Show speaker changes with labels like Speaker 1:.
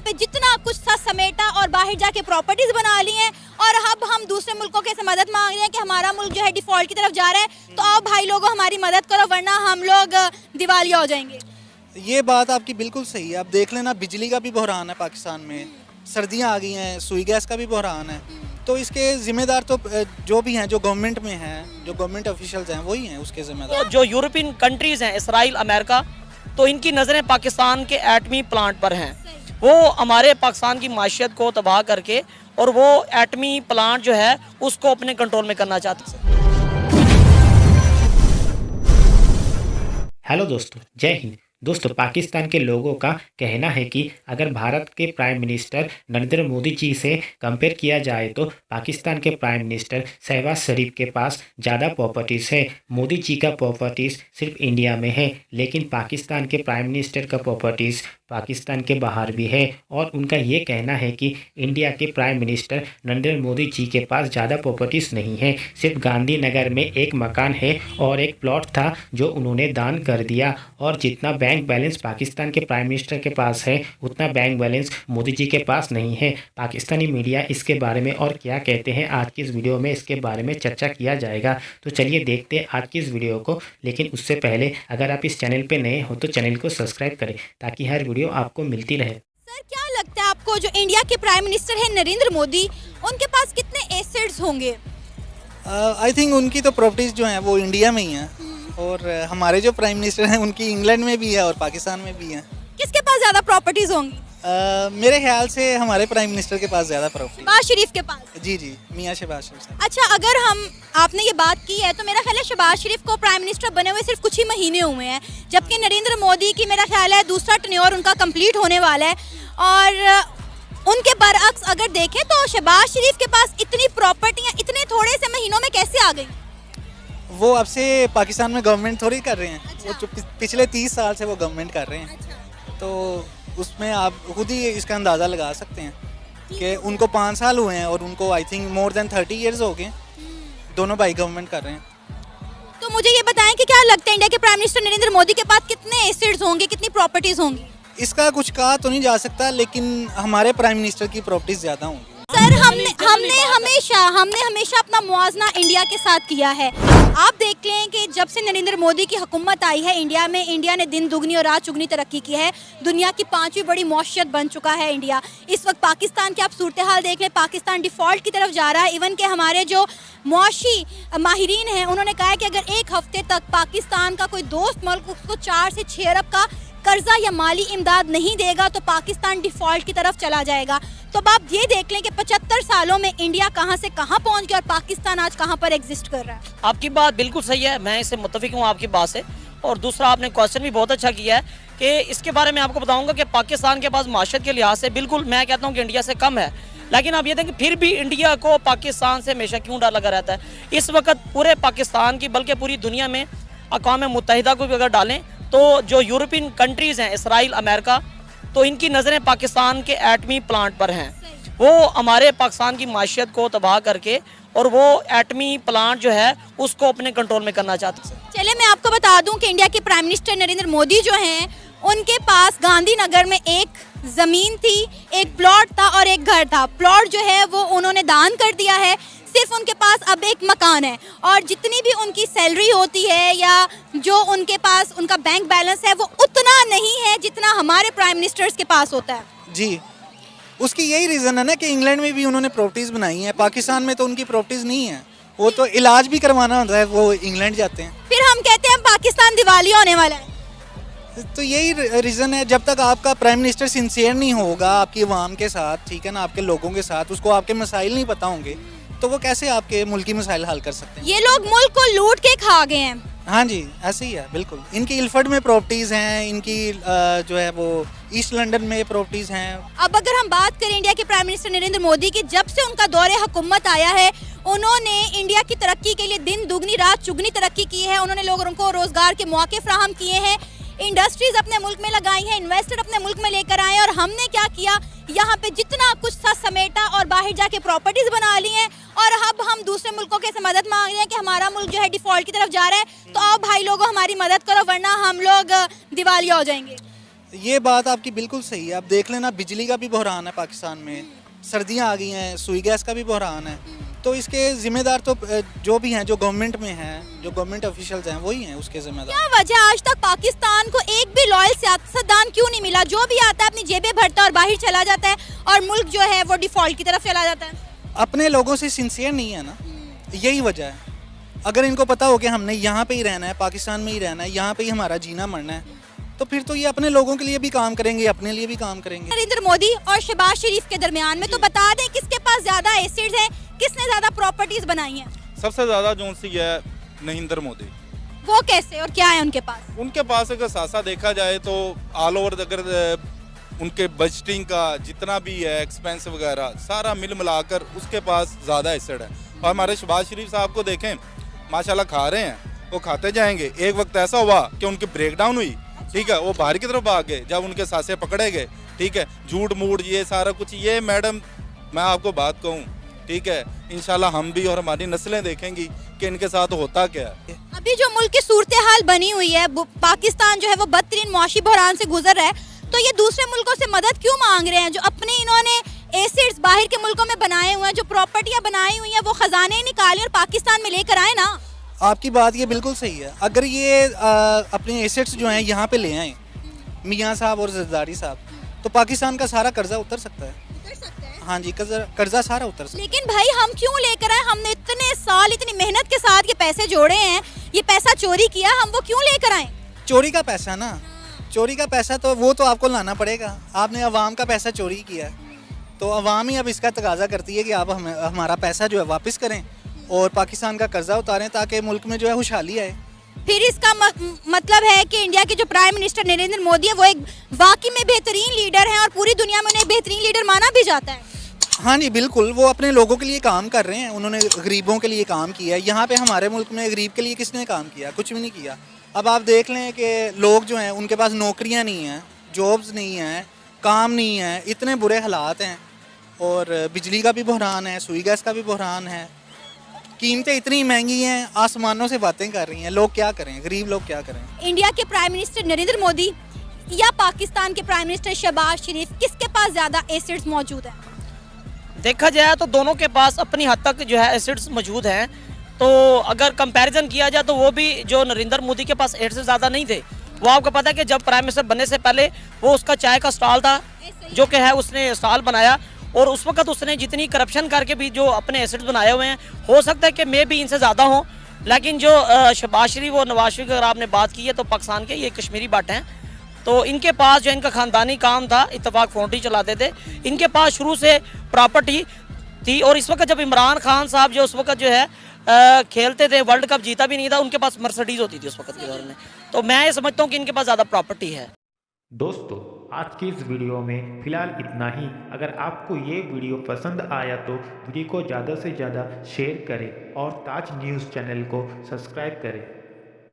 Speaker 1: पे जितना कुछ था समेटा और बाहर जाके प्रॉपर्टीज बना ली हैं और अब हम दूसरे मुल्कों के से मदद मांग रहे हैं कि हमारा मुल्क जो है डिफॉल्ट की तरफ जा रहा है। तो आओ भाई लोगों हमारी मदद करो वरना हम लोग दिवालिया हो जाएंगे।
Speaker 2: ये बात आपकी बिल्कुल सही है। अब देख लेना, बिजली का भी बहरान है पाकिस्तान में, सर्दियाँ आ गई हैं, सुई गैस का भी बहरान है। तो इसके जिम्मेदार तो जो भी हैं, जो गवर्नमेंट में हैं, जो गवर्नमेंट ऑफिशियल्स हैं वही हैं उसके जिम्मेदार।
Speaker 3: तो जो यूरोपियन कंट्रीज हैं, इसराइल, अमेरिका, तो इनकी नज़रें पाकिस्तान के एटमी प्लांट पर हैं। वो हमारे पाकिस्तान की माशियत को तबाह करके और वो एटमी प्लांट जो है उसको अपने कंट्रोल में करना चाहते हैं।
Speaker 4: हेलो दोस्तों, जय हिंद। दोस्तों, पाकिस्तान के लोगों का कहना है कि अगर भारत के प्राइम मिनिस्टर नरेंद्र मोदी जी से कंपेयर किया जाए तो पाकिस्तान के प्राइम मिनिस्टर शहबाज शरीफ के पास ज़्यादा प्रॉपर्टीज़ है। मोदी जी का प्रॉपर्टीज़ सिर्फ इंडिया में है, लेकिन पाकिस्तान के प्राइम मिनिस्टर का प्रॉपर्टीज़ पाकिस्तान के बाहर भी है। और उनका ये कहना है कि इंडिया के प्राइम मिनिस्टर नरेंद्र मोदी जी के पास ज़्यादा प्रॉपर्टीज़ नहीं है, सिर्फ गांधीनगर में एक मकान है और एक प्लॉट था जो उन्होंने दान कर दिया। और जितना बैंक बैलेंस पाकिस्तान के प्राइम मिनिस्टर के पास है उतना बैंक बैलेंस मोदी जी के पास नहीं है। पाकिस्तानी मीडिया इसके बारे में और क्या कहते हैं, आज की इस वीडियो में इसके बारे में चर्चा किया जाएगा। तो चलिए देखते हैं आज की इस वीडियो को। लेकिन उससे पहले अगर आप इस चैनल पर नए हो तो चैनल को सब्सक्राइब करें ताकि हर वीडियो आपको मिलती रहे।
Speaker 1: सर क्या लगता है आपको, जो इंडिया के प्राइम मिनिस्टर है नरेंद्र मोदी, उनके पास कितने एसेट्स होंगे?
Speaker 2: आई थिंक उनकी तो प्रॉपर्टीज़ जो हैं वो इंडिया में ही हैं और हमारे जो प्राइम मिनिस्टर हैं उनकी इंग्लैंड में भी है और पाकिस्तान में भी है।
Speaker 1: किसके पास ज़्यादा प्रॉपर्टीज होंगी?
Speaker 2: मेरे ख्याल से हमारे प्राइम मिनिस्टर के पास ज़्यादा प्रॉपर्टी।
Speaker 1: शहबाज शरीफ के पास?
Speaker 2: जी जी, मियाँ शहबाज शरीफ साहब।
Speaker 1: अच्छा, अगर आपने ये बात की है तो मेरा ख्याल है शहबाज शरीफ को प्राइम मिनिस्टर बने हुए सिर्फ कुछ ही महीने हुए हैं, जबकि नरेंद्र मोदी की मेरा ख्याल है दूसरा टर्न्योर उनका कंप्लीट होने वाला है। और उनके बरअक्स अगर देखें तो शहबाज शरीफ के पास इतनी प्रॉपर्टियाँ इतने थोड़े से महीनों में कैसे आ गई?
Speaker 2: वो अब से पाकिस्तान में गवर्नमेंट थोड़ी कर रहे हैं।
Speaker 1: अच्छा।
Speaker 2: वो जो पिछले 30 साल से वो गवर्नमेंट कर रहे हैं।
Speaker 1: अच्छा।
Speaker 2: तो उसमें आप खुद ही इसका अंदाज़ा लगा सकते हैं कि उनको 5 साल हुए हैं और उनको I think more than 30 years हो गए। दोनों भाई गवर्नमेंट कर रहे हैं।
Speaker 1: तो मुझे ये बताएं कि क्या लगता है इंडिया के प्राइम मिनिस्टर नरेंद्र मोदी के पास कितने एसेट्स होंगे, कितनी प्रॉपर्टीज होंगी?
Speaker 2: इसका कुछ कहा तो नहीं जा सकता, लेकिन हमारे प्राइम मिनिस्टर की प्रॉपर्टीज़ ज़्यादा होंगी।
Speaker 1: सर हमने हमेशा अपना मुआवजा इंडिया के साथ किया है। आप देख लें कि जब से नरेंद्र मोदी की हुकूमत आई है इंडिया में, इंडिया ने दिन दुगनी और रात चुगनी तरक्की की है। दुनिया की 5वीं बड़ी मौशियत बन चुका है इंडिया। इस वक्त पाकिस्तान की आप सूरत हाल देख लें, पाकिस्तान डिफ़ॉल्ट की तरफ जा रहा है। इवन के हमारे जो मुआशी माहिरीन हैं उन्होंने कहा है कि अगर एक हफ्ते तक पाकिस्तान का कोई दोस्त मुल्क उसको 4 से 6 अरब का कर्जा या माली इमदाद नहीं देगा तो पाकिस्तान डिफ़ॉल्ट की तरफ चला जाएगा। तो अब आप ये देख लें कि 75 सालों में इंडिया कहां से कहां पहुंच गया और पाकिस्तान आज कहां पर एग्जिस्ट कर रहा है।
Speaker 3: आपकी बात बिल्कुल सही है, मैं इससे मुत्तफिक हूँ आपकी बात से। और दूसरा, आपने क्वेश्चन भी बहुत अच्छा किया है कि इसके बारे में आपको बताऊंगा कि पाकिस्तान के पास माशत के लिहाज से बिल्कुल मैं कहता हूँ कि इंडिया से कम है। लेकिन आप ये देखें फिर भी इंडिया को पाकिस्तान से हमेशा क्यों डर लगा रहता है। इस वक्त पूरे पाकिस्तान की बल्कि पूरी दुनिया में अक़वाम मुत्तहिदा को भी अगर डालें तो जो यूरोपियन कंट्रीज़ हैं, इसराइल, अमेरिका, तो इनकी नज़रें पाकिस्तान के एटमी प्लांट पर हैं। वो हमारे पाकिस्तान की माशियत को तबाह करके और वो एटमी प्लांट जो है उसको अपने कंट्रोल में करना चाहते हैं।
Speaker 1: चलिए मैं आपको बता दूं कि इंडिया के प्राइम मिनिस्टर नरेंद्र मोदी जो हैं उनके पास गांधीनगर में एक ज़मीन थी, एक प्लॉट था और एक घर था। प्लॉट जो है वो उन्होंने दान कर दिया है। सिर्फ उनके पास अब एक मकान है और जितनी भी उनकी सैलरी होती है या जो उनके पास उनका बैंक बैलेंस है वो उतना नहीं है जितना हमारे प्राइम मिनिस्टर्स के पास होता है।
Speaker 2: जी, उसकी यही रीज़न है ना कि इंग्लैंड में भी उन्होंने प्रॉपर्टीज़ बनाई हैं, पाकिस्तान में तो उनकी प्रॉपर्टीज़ नहीं है। वो तो इलाज भी करवाना होता है, वो इंग्लैंड जाते हैं।
Speaker 1: फिर हम कहते हैं पाकिस्तान दिवालिया होने वाला है।
Speaker 2: तो यही रीज़न है, जब तक आपका प्राइम मिनिस्टर सिंसियर नहीं होगा आपकी आवाम के साथ, ठीक है ना, आपके लोगों के साथ, उसको आपके मसाइल नहीं पता होंगे तो वो कैसे आपके मुल्क की मसाइल हल कर सकते हैं।
Speaker 1: ये लोग मुल्क को लूट के खा गए हैं।
Speaker 2: हाँ जी, ऐसे ही है बिल्कुल। इनकी इल्फर्ड में प्रॉपर्टीज़ हैं, इनकी जो है वो ईस्ट लंदन में प्रॉपर्टीज़ हैं।
Speaker 1: अब अगर हम बात करें इंडिया के प्राइम मिनिस्टर नरेंद्र मोदी की, जब से उनका दौरे हुकूमत आया है उन्होंने इंडिया की तरक्की के लिए दिन दुगनी रात चुगनी तरक्की की है। उन्होंने लोगों को रोजगार के मौके फ्राहम किए हैं, इंडस्ट्रीज अपने मुल्क में लगाई हैं, इन्वेस्टर अपने मुल्क में लेकर आए। और हमने क्या किया, यहाँ पे जितना कुछ था समेटा और बाहर जाके प्रॉपर्टीज बना ली हैं और अब हम दूसरे मुल्कों के से मदद मांग रहे हैं कि हमारा मुल्क जो है डिफॉल्ट की तरफ जा रहा है। तो आओ भाई लोगों हमारी मदद करो वरना हम लोग दिवालिया हो जाएंगे।
Speaker 2: ये बात आपकी बिल्कुल सही है। आप देख लेना, बिजली का भी बहरान है पाकिस्तान में, सर्दियां आ गई हैं, सुई गैस का भी बहरान है। तो इसके जिम्मेदार तो जो भी हैं, जो गवर्नमेंट में हैं, जो गवर्नमेंट ऑफिशियल्स हैं, वही हैं उसके जिम्मेदार।
Speaker 1: क्या वजह आज तक पाकिस्तान को एक भी लॉयल सियासतदान क्यों नहीं मिला? जो भी आता है अपनी जेबें भरता है और बाहर चला जाता है, और मुल्क जो है वो डिफॉल्ट की तरफ चला जाता है।
Speaker 2: अपने लोगों से सिंसियर नहीं है ना, यही वजह है। अगर इनको पता हो कि हमने यहाँ पे ही रहना है, पाकिस्तान में ही रहना है, यहाँ पे ही हमारा जीना मरना है, तो फिर तो ये अपने लोगों के लिए भी काम करेंगे, अपने लिए भी काम करेंगे।
Speaker 1: नरेंद्र मोदी और शहबाज शरीफ के दरमियान में तो बता दें किसके पास ज्यादा एसेट्स हैं, किसने ज्यादा प्रॉपर्टीज बनाई हैं?
Speaker 5: सबसे ज़्यादा जो सी है नरेंद्र मोदी।
Speaker 1: वो कैसे और क्या है उनके पास?
Speaker 5: उनके पास अगर सासा देखा जाए तो ऑल ओवर अगर उनके बजटिंग का जितना भी है एक्सपेंस वगैरह सारा मिल मिलाकर उसके पास ज़्यादा एसेट है। और हमारे शहबाज शरीफ साहब को देखें, माशाल्लाह खा रहे हैं, वो खाते जाएंगे। एक वक्त ऐसा हुआ कि उनकी ब्रेकडाउन हुई, ठीक है, वो बाहर की तरफ भाग गए जब उनके सासे पकड़े गए, ठीक है, झूठ मूठ ये सारा कुछ। ये मैडम मैं आपको बात कहूँ, ठीक है, इंशाल्लाह हम भी और हमारी नस्लें देखेंगी कि इनके साथ होता क्या है।
Speaker 1: अभी जो मुल्क की सूरत हाल बनी हुई है, पाकिस्तान जो है वो बदतरीन मुआशी बहरान से गुजर रहा है, तो ये दूसरे मुल्कों से मदद क्यों मांग रहे हैं? जो अपने इन्होंने एसेट्स बाहर के मुल्कों में बनाए हुए हैं, जो प्रॉपर्टियां बनाई हुई हैं, वो खजाने निकाले और पाकिस्तान में लेकर आए ना।
Speaker 2: आपकी बात ये बिल्कुल सही है। अगर ये अपने एसेट्स जो हैं यहाँ पे ले आए मियाँ साहब और जरदारी साहब, तो पाकिस्तान का सारा कर्जा उतर सकता है। हाँ जी, कर्जा सारा उतर सकता है।
Speaker 1: लेकिन भाई हम क्यों लेकर आए? हमने इतने साल इतनी मेहनत के साथ ये पैसे जोड़े हैं, ये पैसा चोरी किया, हम वो क्यों लेकर आए?
Speaker 2: चोरी का पैसा ना, चोरी का पैसा तो वो तो आपको लाना पड़ेगा। आपने अवाम का पैसा चोरी किया है, तो अवाम ही अब इसका तकाजा करती है कि आप हमारा पैसा जो है वापस करें और पाकिस्तान का कर्जा उतारें, ताकि मुल्क में जो है खुशहाली आए।
Speaker 1: फिर इसका मतलब है कि इंडिया के जो प्राइम मिनिस्टर नरेंद्र मोदी है वो एक वाकई में बेहतरीन लीडर हैं और पूरी दुनिया में उन्हें बेहतरीन लीडर माना भी जाता है।
Speaker 2: हाँ जी बिल्कुल, वो अपने लोगों के लिए काम कर रहे हैं। उन्होंने गरीबों के लिए काम किया है। यहाँ पे हमारे मुल्क में गरीब के लिए किसने काम किया? कुछ भी नहीं किया। अब आप देख लें कि लोग जो हैं उनके पास नौकरियाँ नहीं हैं, जॉब्स नहीं हैं, काम नहीं है, इतने बुरे हालात हैं। और बिजली का भी बहरान है, सुई गैस का भी बहरान है, कीमतें इतनी महंगी हैं, आसमानों से बातें कर रही हैं। लोग क्या करें, गरीब लोग क्या करें?
Speaker 1: इंडिया के प्राइम मिनिस्टर नरेंद्र मोदी या पाकिस्तान के प्राइम मिनिस्टर शहबाज शरीफ, किसके पास ज़्यादा एसेट्स मौजूद हैं?
Speaker 3: देखा जाए तो दोनों के पास अपनी हद तक जो है एसेट्स मौजूद हैं। तो अगर कंपैरिजन किया जाए तो वो भी जो नरेंद्र मोदी के पास एसेट्स ज़्यादा नहीं थे। वो आपको पता है कि जब प्राइम मिनिस्टर बनने से पहले वो उसका चाय का स्टॉल था, जो कि है उसने स्टॉल बनाया, और उस वक्त उसने जितनी करप्शन करके भी जो अपने एसेट्स बनाए हुए हैं, हो सकता है कि मे भी इनसे ज़्यादा हों। लेकिन जो शहबाज शरीफ और नवाज शरीफ की अगर आपने बात की है तो पाकिस्तान के ये कश्मीरी बट हैं, तो इनके पास जो इनका ख़ानदानी काम था, इत्तेफाक फाउंड्री चलाते थे, इनके पास शुरू से प्रॉपर्टी थी। और इस वक्त जब इमरान खान साहब जो उस वक्त जो है खेलते थे, वर्ल्ड कप जीता भी नहीं था, उनके पास मर्सिडीज़ होती थी उस वक्त के दौर में। तो मैं ये समझता हूँ कि इनके पास ज़्यादा प्रॉपर्टी है।
Speaker 4: दोस्तों आज की इस वीडियो में फ़िलहाल इतना ही। अगर आपको ये वीडियो पसंद आया तो वीडियो को ज़्यादा से ज़्यादा शेयर करें और ताज न्यूज़ चैनल को सब्सक्राइब करें।